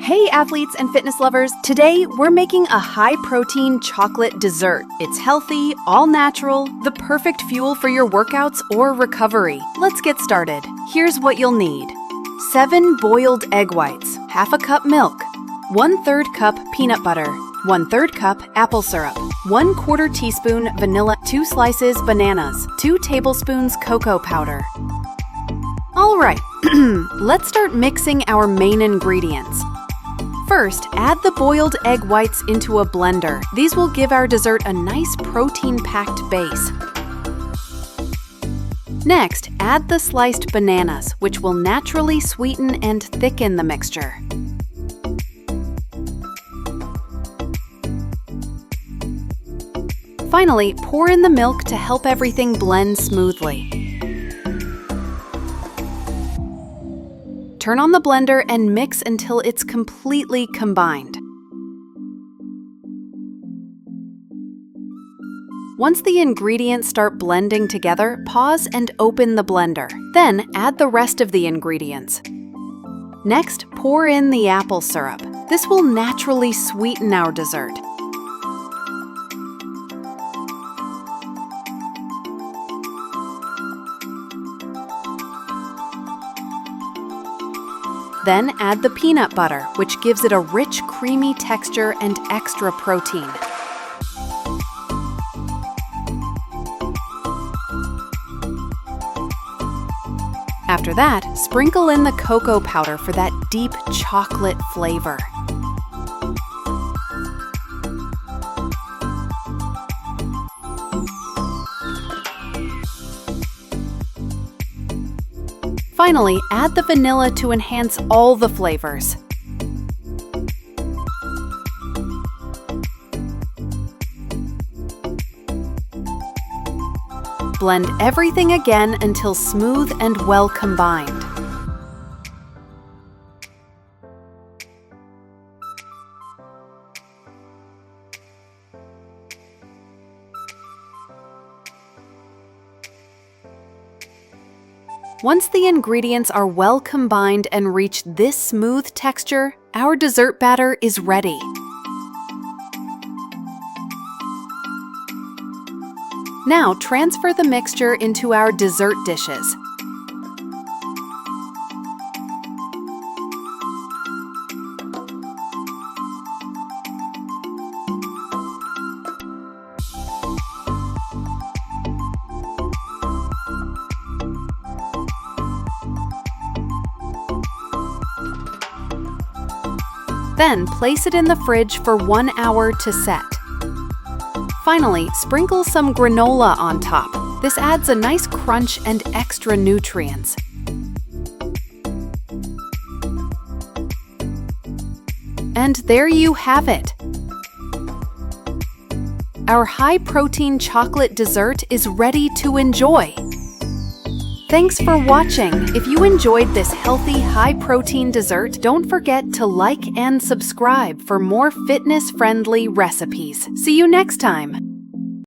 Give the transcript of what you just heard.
Hey athletes and fitness lovers, today we're making a high-protein chocolate dessert. It's healthy, all-natural, the perfect fuel for your workouts or recovery. Let's get started. Here's what you'll need. 7 boiled egg whites, half a cup milk, 1/3 cup peanut butter, 1/3 cup apple syrup, 1/4 teaspoon vanilla, 2 slices bananas, 2 tablespoons cocoa powder. All right, let's start mixing our main ingredients. First, add the boiled egg whites into a blender. These will give our dessert a nice protein-packed base. Next, add the sliced bananas, which will naturally sweeten and thicken the mixture. Finally, pour in the milk to help everything blend smoothly. Turn on the blender and mix until it's completely combined. Once the ingredients start blending together, pause and open the blender. Then add the rest of the ingredients. Next, pour in the apple syrup. This will naturally sweeten our dessert. Then add the peanut butter, which gives it a rich, creamy texture and extra protein. After that, sprinkle in the cocoa powder for that deep chocolate flavor. Finally, add the vanilla to enhance all the flavors. Blend everything again until smooth and well combined. Once the ingredients are well combined and reach this smooth texture, our dessert batter is ready. Now transfer the mixture into our dessert dishes. Then place it in the fridge for 1 hour to set. Finally, sprinkle some granola on top. This adds a nice crunch and extra nutrients. And there you have it. Our high-protein chocolate dessert is ready to enjoy. Thanks for watching. If you enjoyed this healthy, high-protein dessert, don't forget to like and subscribe for more fitness-friendly recipes. See you next time!